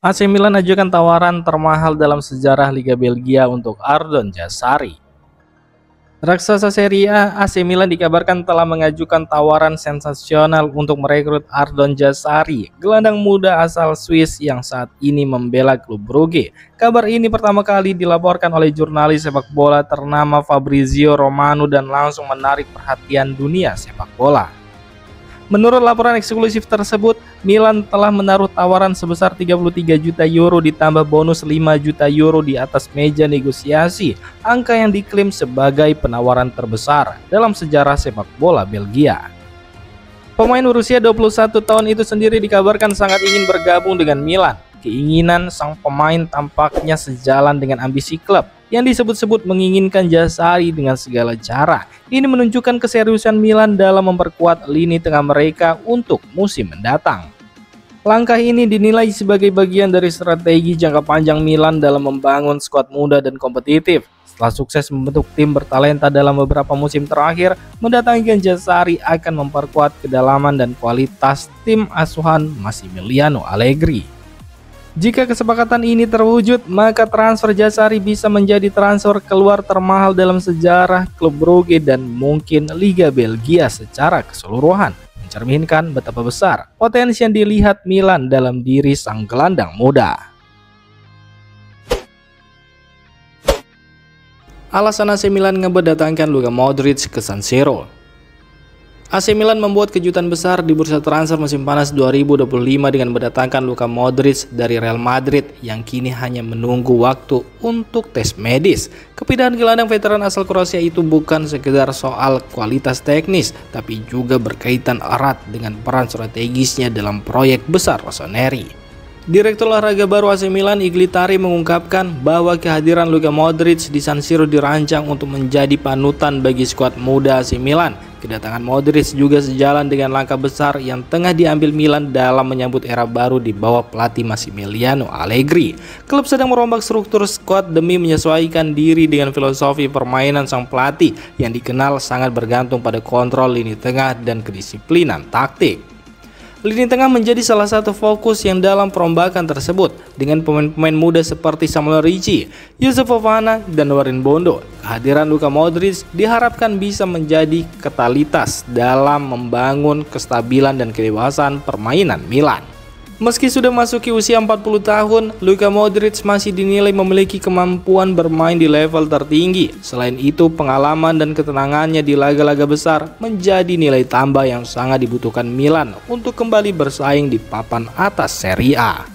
AC Milan ajukan tawaran termahal dalam sejarah Liga Belgia untuk Ardon Jazari. Raksasa Serie A, AC Milan dikabarkan telah mengajukan tawaran sensasional untuk merekrut Ardon Jazari, gelandang muda asal Swiss yang saat ini membela klub Brugge. Kabar ini pertama kali dilaporkan oleh jurnalis sepak bola ternama Fabrizio Romano dan langsung menarik perhatian dunia sepak bola. Menurut laporan eksklusif tersebut, Milan telah menaruh tawaran sebesar 33 juta euro ditambah bonus 5 juta euro di atas meja negosiasi, angka yang diklaim sebagai penawaran terbesar dalam sejarah sepak bola Belgia. Pemain berusia 21 tahun itu sendiri dikabarkan sangat ingin bergabung dengan Milan. Keinginan sang pemain tampaknya sejalan dengan ambisi klub yang disebut-sebut menginginkan Jazari dengan segala cara. Ini menunjukkan keseriusan Milan dalam memperkuat lini tengah mereka untuk musim mendatang. Langkah ini dinilai sebagai bagian dari strategi jangka panjang Milan dalam membangun skuad muda dan kompetitif. Setelah sukses membentuk tim bertalenta dalam beberapa musim terakhir, mendatangkan Jazari akan memperkuat kedalaman dan kualitas tim asuhan Massimiliano Allegri. Jika kesepakatan ini terwujud, maka transfer Jazari bisa menjadi transfer keluar termahal dalam sejarah klub Brugge dan mungkin Liga Belgia secara keseluruhan, mencerminkan betapa besar potensi yang dilihat Milan dalam diri sang gelandang muda. Alasan AC Milan mendatangkan Luka Modric ke San Siro. AC Milan membuat kejutan besar di bursa transfer musim panas 2025 dengan mendatangkan Luka Modric dari Real Madrid yang kini hanya menunggu waktu untuk tes medis. Kepindahan gelandang veteran asal Kroasia itu bukan sekedar soal kualitas teknis, tapi juga berkaitan erat dengan peran strategisnya dalam proyek besar Rossoneri. Direktur olahraga baru AC Milan, Iglitari, mengungkapkan bahwa kehadiran Luka Modric di San Siro dirancang untuk menjadi panutan bagi skuad muda AC Milan. Kedatangan Modric juga sejalan dengan langkah besar yang tengah diambil Milan dalam menyambut era baru di bawah pelatih Massimiliano Allegri. Klub sedang merombak struktur skuad demi menyesuaikan diri dengan filosofi permainan sang pelatih yang dikenal sangat bergantung pada kontrol lini tengah dan kedisiplinan taktik. Lini tengah menjadi salah satu fokus yang dalam perombakan tersebut dengan pemain-pemain muda seperti Samuel Ricci, Youssouf Fofana, dan Warren Bondo. Kehadiran Luka Modric diharapkan bisa menjadi katalitas dalam membangun kestabilan dan kedewasaan permainan Milan. Meski sudah masuki usia 40 tahun, Luka Modric masih dinilai memiliki kemampuan bermain di level tertinggi. Selain itu, pengalaman dan ketenangannya di laga-laga besar menjadi nilai tambah yang sangat dibutuhkan Milan untuk kembali bersaing di papan atas Serie A.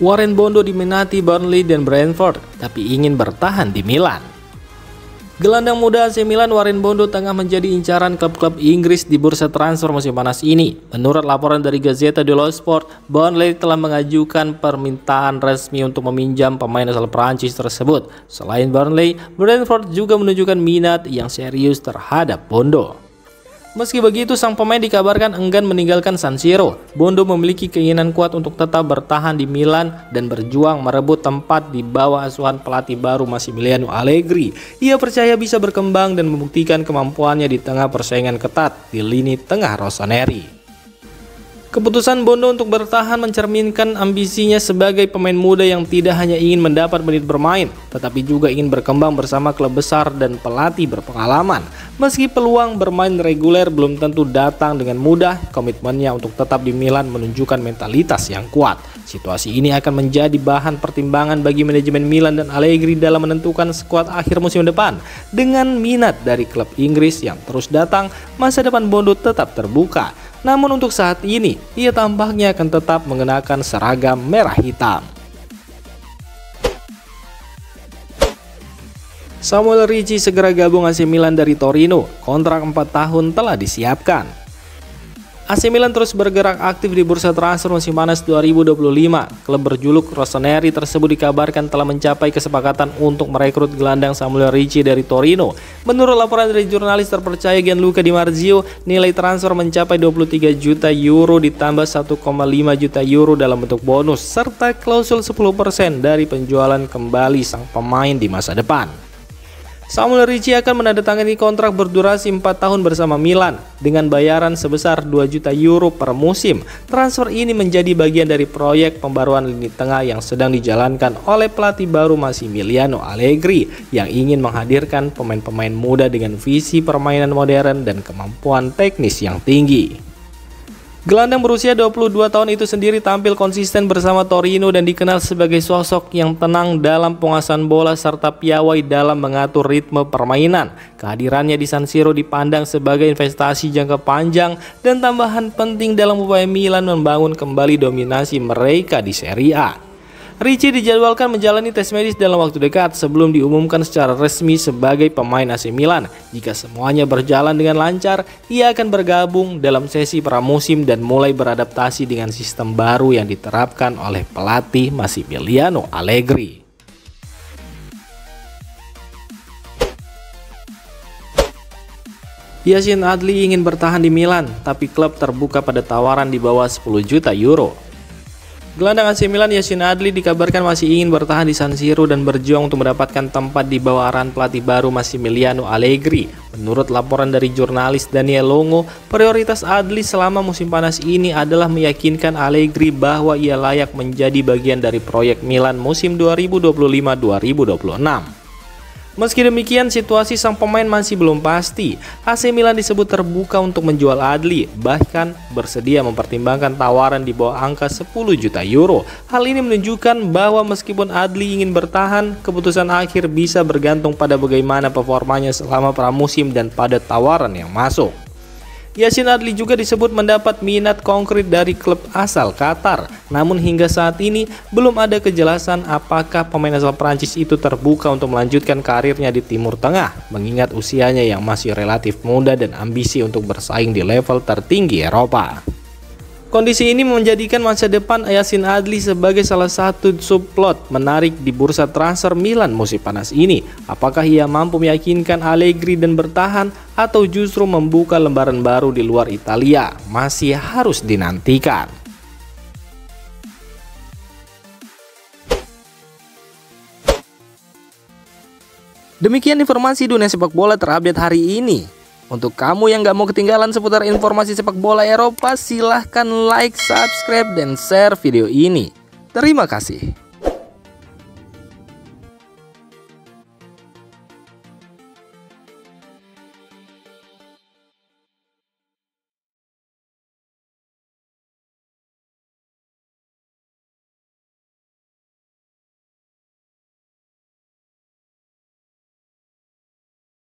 Warren Bondo diminati Burnley dan Brentford, tapi ingin bertahan di Milan. Gelandang muda AC Milan Warren Bondo tengah menjadi incaran klub-klub Inggris di bursa transfer musim panas ini. Menurut laporan dari Gazzetta dello Sport, Burnley telah mengajukan permintaan resmi untuk meminjam pemain asal Prancis tersebut. Selain Burnley, Brentford juga menunjukkan minat yang serius terhadap Bondo. Meski begitu, sang pemain dikabarkan enggan meninggalkan San Siro. Bondo memiliki keinginan kuat untuk tetap bertahan di Milan dan berjuang merebut tempat di bawah asuhan pelatih baru Massimiliano Allegri. Ia percaya bisa berkembang dan membuktikan kemampuannya di tengah persaingan ketat di lini tengah Rossoneri. Keputusan Bondo untuk bertahan mencerminkan ambisinya sebagai pemain muda yang tidak hanya ingin mendapat menit bermain, tetapi juga ingin berkembang bersama klub besar dan pelatih berpengalaman. Meski peluang bermain reguler belum tentu datang dengan mudah, komitmennya untuk tetap di Milan menunjukkan mentalitas yang kuat. Situasi ini akan menjadi bahan pertimbangan bagi manajemen Milan dan Allegri dalam menentukan skuad akhir musim depan. Dengan minat dari klub Inggris yang terus datang, masa depan Bondo tetap terbuka. Namun untuk saat ini, ia tampaknya akan tetap mengenakan seragam merah hitam. Samuel Ricci segera gabung AC Milan dari Torino. Kontrak 4 tahun telah disiapkan. AC Milan terus bergerak aktif di bursa transfer musim panas 2025. Klub berjuluk Rossoneri tersebut dikabarkan telah mencapai kesepakatan untuk merekrut gelandang Samuel Ricci dari Torino. Menurut laporan dari jurnalis terpercaya Gianluca Di Marzio, nilai transfer mencapai 23 juta euro ditambah 1,5 juta euro dalam bentuk bonus serta klausul 10% dari penjualan kembali sang pemain di masa depan. Samuel Ricci akan menandatangani kontrak berdurasi 4 tahun bersama Milan dengan bayaran sebesar 2 juta euro per musim. Transfer ini menjadi bagian dari proyek pembaruan lini tengah yang sedang dijalankan oleh pelatih baru Massimiliano Allegri yang ingin menghadirkan pemain-pemain muda dengan visi permainan modern dan kemampuan teknis yang tinggi. Gelandang berusia 22 tahun itu sendiri tampil konsisten bersama Torino dan dikenal sebagai sosok yang tenang dalam penguasaan bola serta piawai dalam mengatur ritme permainan. Kehadirannya di San Siro dipandang sebagai investasi jangka panjang dan tambahan penting dalam upaya Milan membangun kembali dominasi mereka di Serie A. Ricci dijadwalkan menjalani tes medis dalam waktu dekat sebelum diumumkan secara resmi sebagai pemain AC Milan. Jika semuanya berjalan dengan lancar, ia akan bergabung dalam sesi pramusim dan mulai beradaptasi dengan sistem baru yang diterapkan oleh pelatih Massimiliano Allegri. Yacine Adli ingin bertahan di Milan, tapi klub terbuka pada tawaran di bawah 10 juta euro. Gelandang AC Milan Yacine Adli dikabarkan masih ingin bertahan di San Siro dan berjuang untuk mendapatkan tempat di bawah arahan pelatih baru Massimiliano Allegri. Menurut laporan dari jurnalis Daniel Longo, prioritas Adli selama musim panas ini adalah meyakinkan Allegri bahwa ia layak menjadi bagian dari proyek Milan musim 2025-2026. Meski demikian, situasi sang pemain masih belum pasti. AC Milan disebut terbuka untuk menjual Adli, bahkan bersedia mempertimbangkan tawaran di bawah angka 10 juta euro. Hal ini menunjukkan bahwa meskipun Adli ingin bertahan, keputusan akhir bisa bergantung pada bagaimana performanya selama pramusim dan pada tawaran yang masuk. Yacine Adli juga disebut mendapat minat konkret dari klub asal Qatar. Namun hingga saat ini belum ada kejelasan apakah pemain asal Prancis itu terbuka untuk melanjutkan karirnya di Timur Tengah, mengingat usianya yang masih relatif muda dan ambisi untuk bersaing di level tertinggi Eropa. Kondisi ini menjadikan masa depan Yacine Adli sebagai salah satu subplot menarik di bursa transfer Milan musim panas ini. Apakah ia mampu meyakinkan Allegri dan bertahan, atau justru membuka lembaran baru di luar Italia? Masih harus dinantikan. Demikian informasi dunia sepak bola terupdate hari ini. Untuk kamu yang gak mau ketinggalan seputar informasi sepak bola Eropa, silahkan like, subscribe, dan share video ini. Terima kasih.